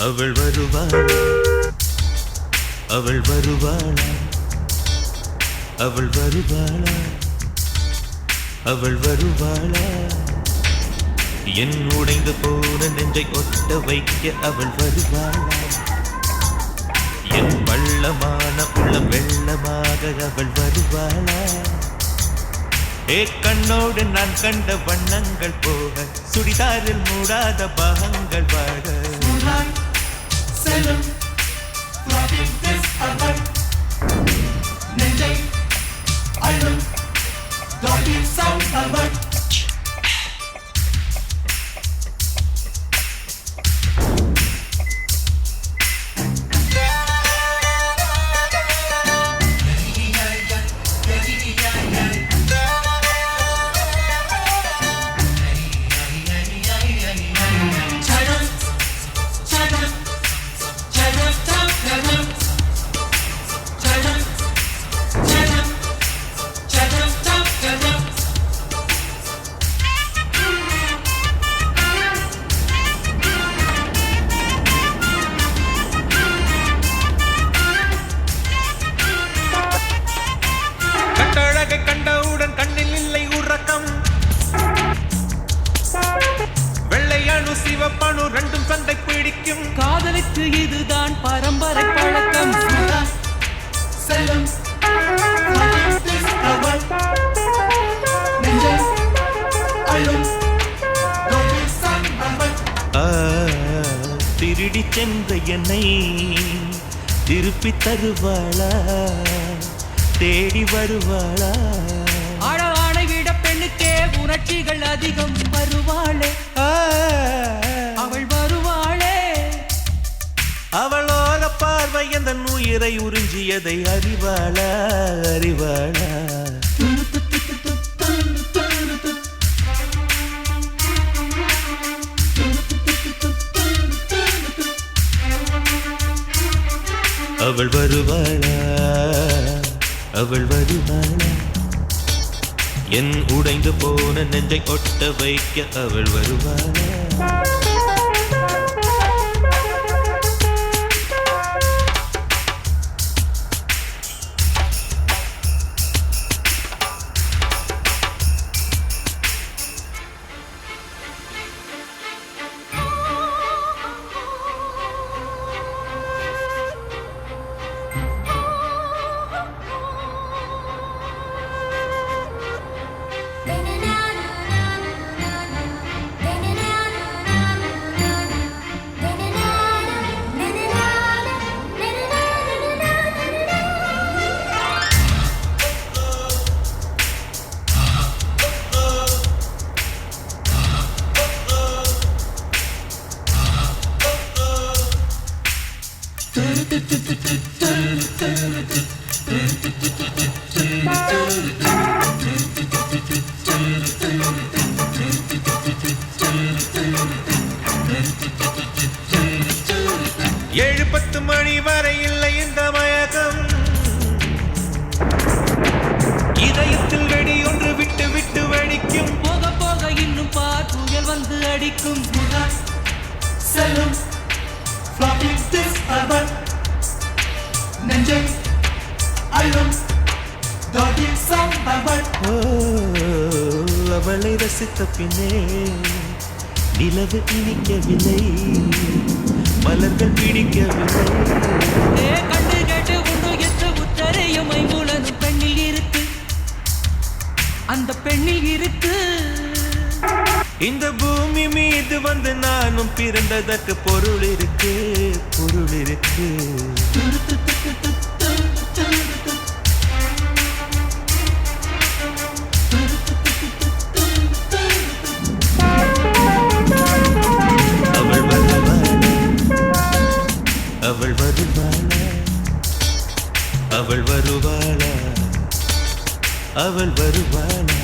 அவள் வருவாளா அவள் வருவாளா அவள் வருவாளா அவள் வருவாளா என் உடைந்து போன நெஞ்சை ஒட்ட வைக்க அவள் வருவாளா என் பள்ளமான உள்ளம் வெள்ளமாக அவள் வருவாளா ஏ கண்ணோடு நான் கண்ட வண்ணங்கள் போக சுடிதாரில் மூடாத பாகங்கள் வாழ செல்லும் நெஞ்சை அழும் கண்டவுடன் கண்ணில் இல்லை உறக்கம் வெள்ளையணு சிவப்பணு ரெண்டும் சண்டை பிடிக்கும் காதலுக்கு இதுதான் பரம்பரை பழக்கம் செல்லும் திருடி சென்ற என்னை திருப்பி தருவாளா தேடி வருவாளா ஆணை விட பெண்ணுக்கே உணர்ச்சிகள் அதிகம் வருவாளே அவள் வருவாளே அவளோல பார்வை எந்த உயிரை உறிஞ்சியதை அறிவாளா அறிவாளா அவள் வருவாளா அவள் வருவாளா என் உடைந்து போன நெஞ்சை ஒட்ட வைக்க அவள் வருவாளா ஏழு 10 மணி வரை இல்லை இந்த மயக்கம் இதயத்தில் வெடி ஒன்று விட்டு விட்டு வெடிக்கும் போக போக இன்னும் புயல் வந்து அடிக்கும் செல்லும் நெஞ்சை அழும் அவளை ரசித்த பின்னே நிலவு இனிக்கவில்லை மலர்கள் பிடிக்கவில்லை கண்டு கேட்டு உண்டு என்ற உத்தரையும் ஐம்புலனும் பெண்ணில் இருக்கு அந்த பெண்ணில் இருக்கு இந்த பூமி மீது வந்து நானும் பிறந்ததற்கு பொருள் இருக்கு பொருள் இருக்கு அவள் வருவாளா அவள் வருவாளா அவள் வருவாளா அவள் வருவாளா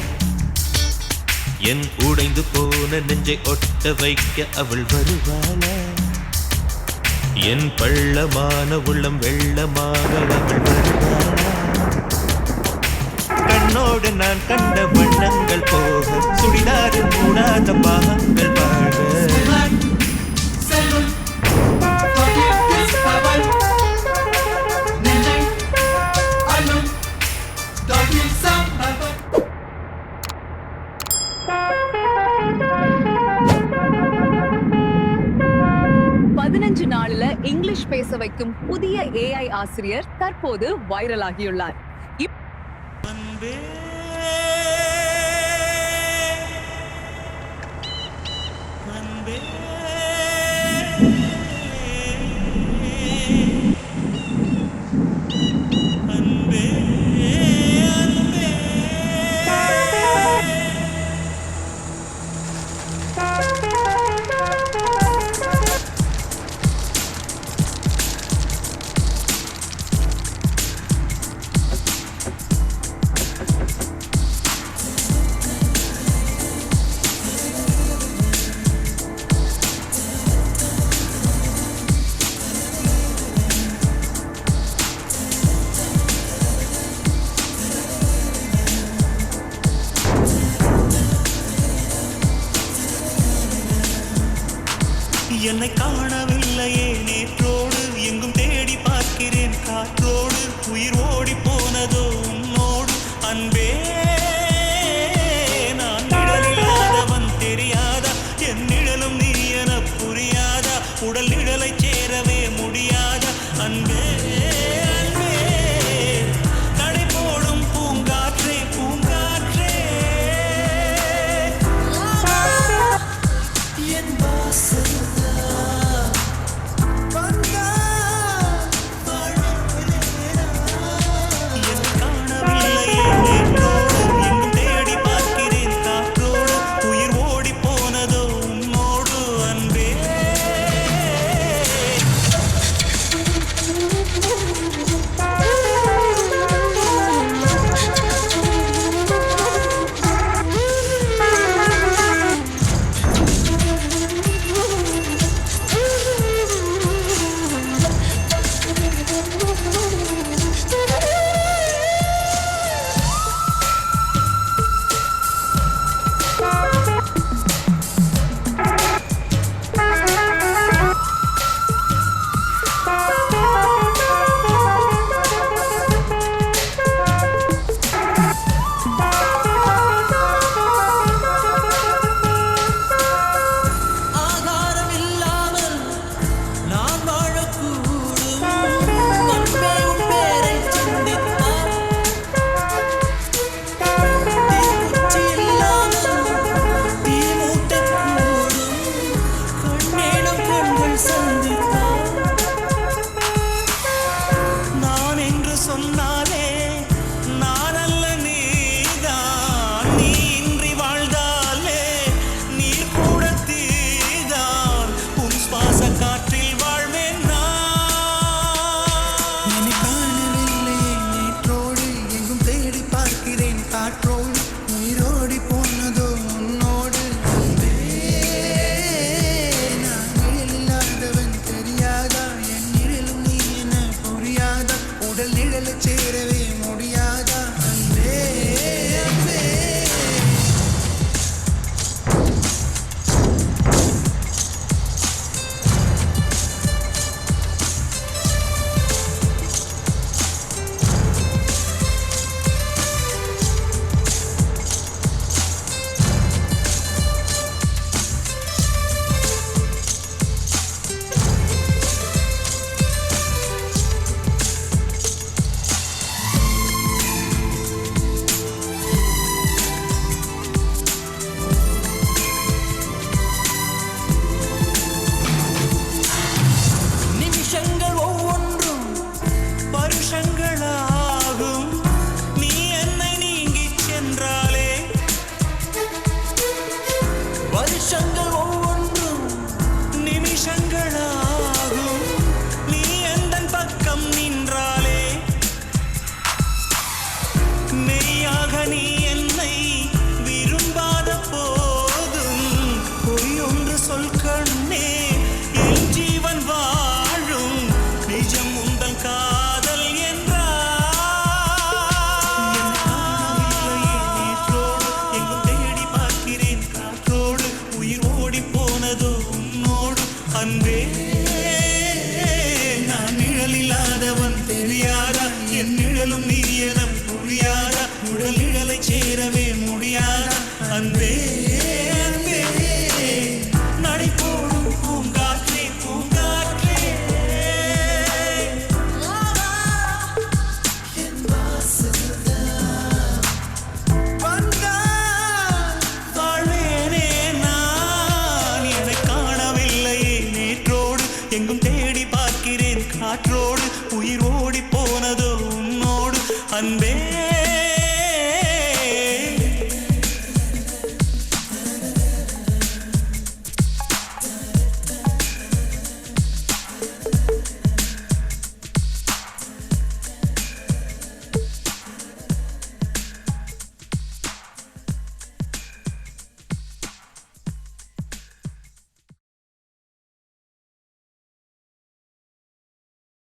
என் உடைந்து போன நெஞ்சை ஒட்ட வைக்க அவள் வருவாளா என் பள்ளமான உள்ளம் வெள்ளமாக அவள் வருவாளா கண்ணோடு நான் கண்ட வண்ணங்கள் போக சுடிதாரில் மூடாத பாகங்கள் வாழ இங்கிலீஷ் பேச வைக்கும் புதிய AI ஆசிரியர் தற்போது வைரலாகியுள்ளார். என்னை காணவில்லையே நேற்றோடு எங்கும் தேடி பார்க்கிறேன் காற்றோடு உயிர் ஓடி போனதோ உன்னோடு அன்பே நான் நிழலில்லாதவன் தெரியாதா என் நிழலும் நீ என புரியாதா உடல் நிழலை சேரவே முடியாதா அன்பே அன்பே நடை போடும் பூங்காற்றே பூங்காற்றே என் வாசல் சொன்னாலே நான் அல்ல நீதான் நீ